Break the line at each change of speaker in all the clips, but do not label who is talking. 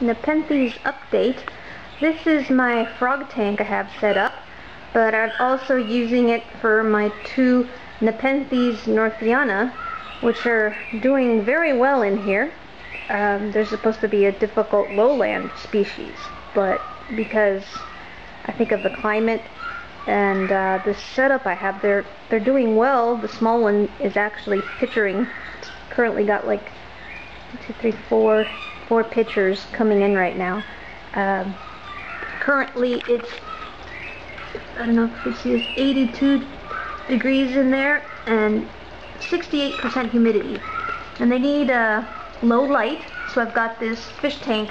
Nepenthes update. This is my frog tank I have set up, but I'm also using it for my two Nepenthes northiana, which are doing very well in here. They're supposed to be a difficult lowland species, but because I think of the climate and the setup I have, they're doing well. The small one is actually pitchering. It's currently got like 4 pitchers coming in right now. Currently it's, I don't know if you see, it's 82 degrees in there and 68% humidity. And they need low light, so I've got this fish tank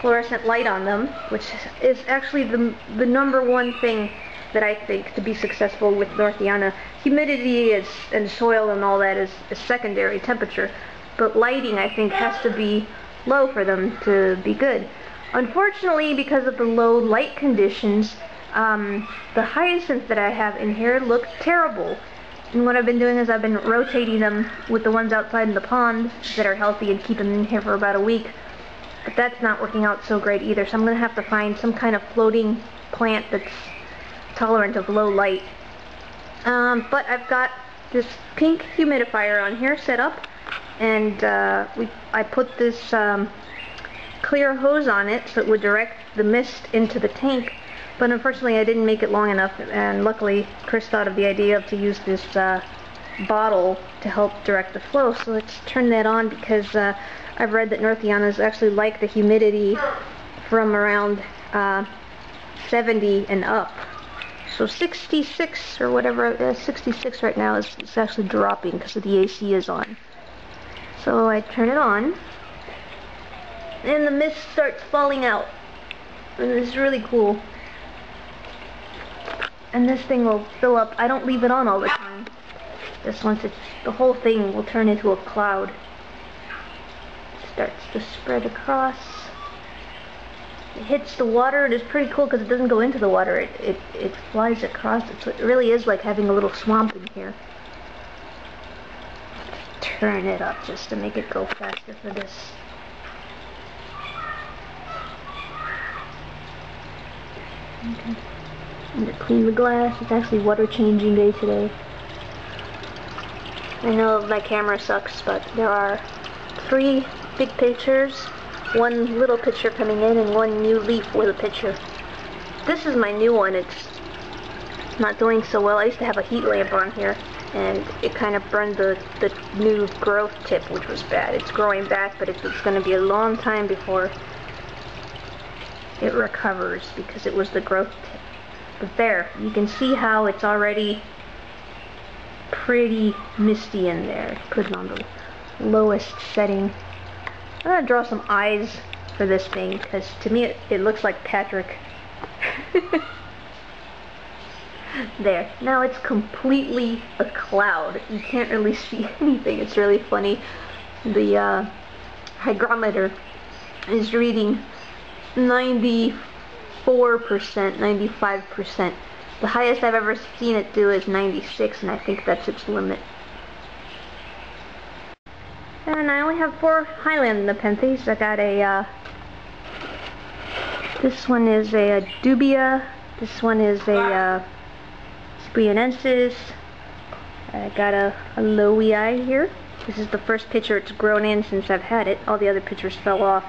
fluorescent light on them, which is actually the number one thing that I think to be successful with northiana. Humidity and soil and all that is secondary temperature, but lighting I think has to be low for them to be good. Unfortunately, because of the low light conditions, the hyacinths that I have in here look terrible. And what I've been doing is I've been rotating them with the ones outside in the pond that are healthy and keep them in here for about a week. But that's not working out so great either, so I'm going to have to find some kind of floating plant that's tolerant of low light. But I've got this pink humidifier on here set up, and I put this clear hose on it so it would direct the mist into the tank, but unfortunately I didn't make it long enough, and luckily Chris thought of the idea to use this bottle to help direct the flow. So let's turn that on, because I've read that northianas actually like the humidity from around 70 and up. So 66 or whatever, 66 right now is actually dropping because the AC is on. So I turn it on, and the mist starts falling out, and it's really cool. And this thing will fill up. I don't leave it on all the time. Just once the whole thing will turn into a cloud. It starts to spread across. It hits the water, and it's pretty cool because it doesn't go into the water. It flies across it, so it really is like having a little swamp in here. Turn it up just to make it go faster for this. Okay. And to clean the glass, it's actually water changing day today. I know my camera sucks, but there are 3 big pictures, 1 little picture coming in, and 1 new leaf with a picture. This is my new one. It's not doing so well. I used to have a heat lamp on here, and it kind of burned the new growth tip, which was bad. It's growing back, but it's going to be a long time before it recovers because it was the growth tip. But there, you can see how it's already pretty misty in there. Put it on the lowest setting. I'm going to draw some eyes for this thing, because to me it looks like Patrick. There. Now it's completely a cloud. You can't really see anything. It's really funny. The hygrometer is reading 94%, 95%. The highest I've ever seen it do is 96, and I think that's its limit. And I only have 4 highland Nepenthes. I got a, this one is a dubia, this one is a Spianensis. I got a lowii here. This is the first pitcher it's grown in since I've had it. All the other pitchers fell off.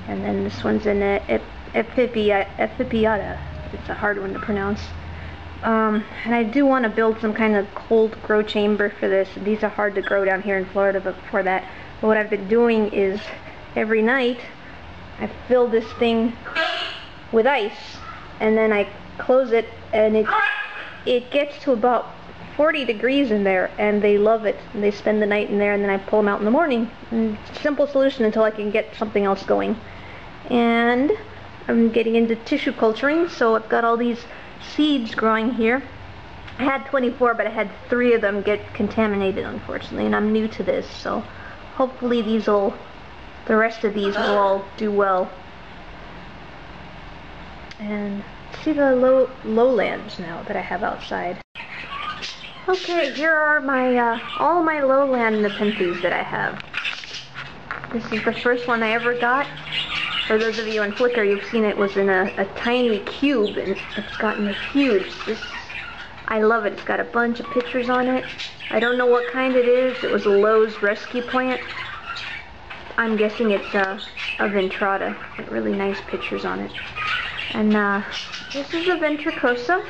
And then this one's an Ephipiata. It's a hard one to pronounce. And I do want to build some kind of cold grow chamber for this. These are hard to grow down here in Florida, but for that, what I've been doing is every night I fill this thing with ice, and then I close it, and it gets to about 40 degrees in there, and they love it, and they spend the night in there, and then I pull them out in the morning. And simple solution until I can get something else going. And I'm getting into tissue culturing, so I've got all these seeds growing here. I had 24, but I had 3 of them get contaminated, unfortunately, and I'm new to this, so hopefully the rest of these will all do well. And see the lowlands now that I have outside. Okay, here are my all my lowland Nepenthes that I have. This is the first one I ever got. For those of you on Flickr, you've seen it was in a tiny cube, and it's gotten huge. I love it. It's got a bunch of pictures on it. I don't know what kind it is. It was a Lowe's rescue plant. I'm guessing it's a ventrata. Really nice pictures on it. And this is a ventricosa,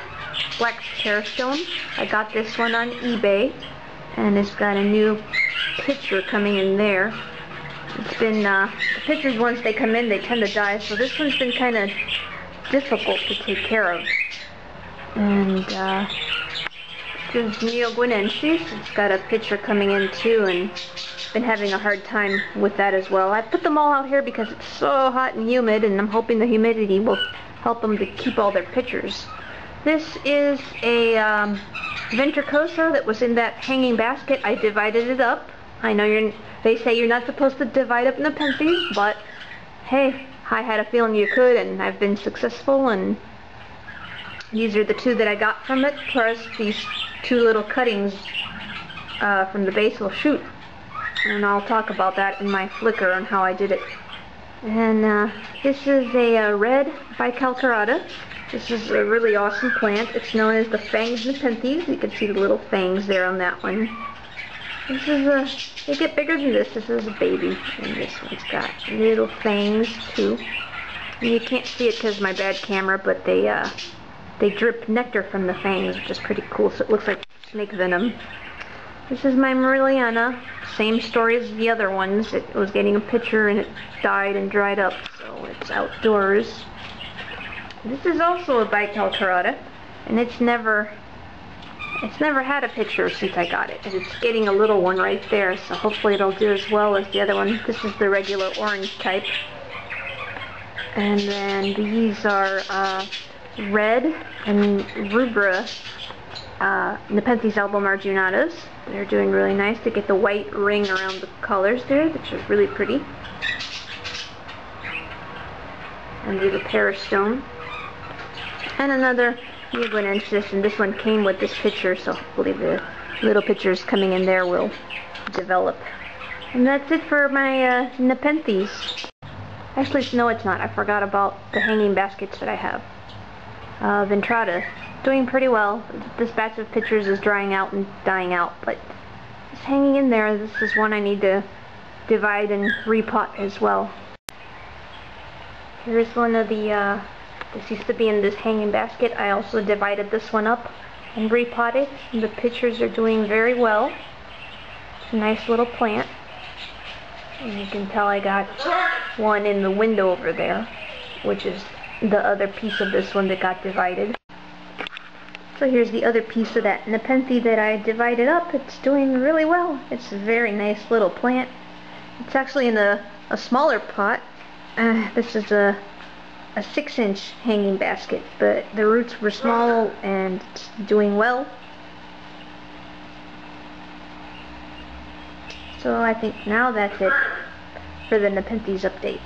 black terrastone. I got this one on eBay, and it's got a new picture coming in there. It's been, the pictures, once they come in, they tend to die, so this one's been kind of difficult to take care of. And this is neoguinensis. It's got a picture coming in too, and been having a hard time with that as well. I put them all out here because it's so hot and humid, and I'm hoping the humidity will help them to keep all their pictures. This is a ventricosa that was in that hanging basket. I divided it up. I know they say you're not supposed to divide up Nepenthes, but hey, I had a feeling you could, and I've been successful, and these are the two that I got from it, plus these two little cuttings from the basil shoot. And I'll talk about that in my Flickr on how I did it. And this is a red bicalcarata. This is a really awesome plant. It's known as the fanged Nepenthes. You can see the little fangs there on that one. This is they get bigger than this. This is a baby, and this one's got little fangs too. And you can't see it because of my bad camera, but they drip nectar from the fangs, which is pretty cool. So it looks like snake venom. This is my Mariliana. Same story as the other ones. It was getting a picture and it died and dried up, so it's outdoors. This is also a bicalcarata, and it's never had a picture since I got it. And it's getting a little one right there, so hopefully it'll do as well as the other one. This is the regular orange type. And then these are red and rubra Nepenthes albomarginatas. They're doing really nice. They get the white ring around the colors there, which is really pretty. And these are peristome. And another neoguinensis, and this one came with this picture, so hopefully the little pictures coming in there will develop. And that's it for my Nepenthes. Actually, no, it's not. I forgot about the hanging baskets that I have. Ventrata, doing pretty well. This batch of pictures is drying out and dying out, but it's hanging in there. This is one I need to divide and repot as well. Here's one of the, this used to be in this hanging basket. I also divided this one up and repotted. And the pictures are doing very well. It's a nice little plant. And you can tell I got one in the window over there, which is the other piece of this one that got divided. So here's the other piece of that Nepenthe that I divided up. It's doing really well. It's a very nice little plant. It's actually in a smaller pot. This is a 6-inch hanging basket, but the roots were small and it's doing well. So I think now that's it for the Nepenthes update.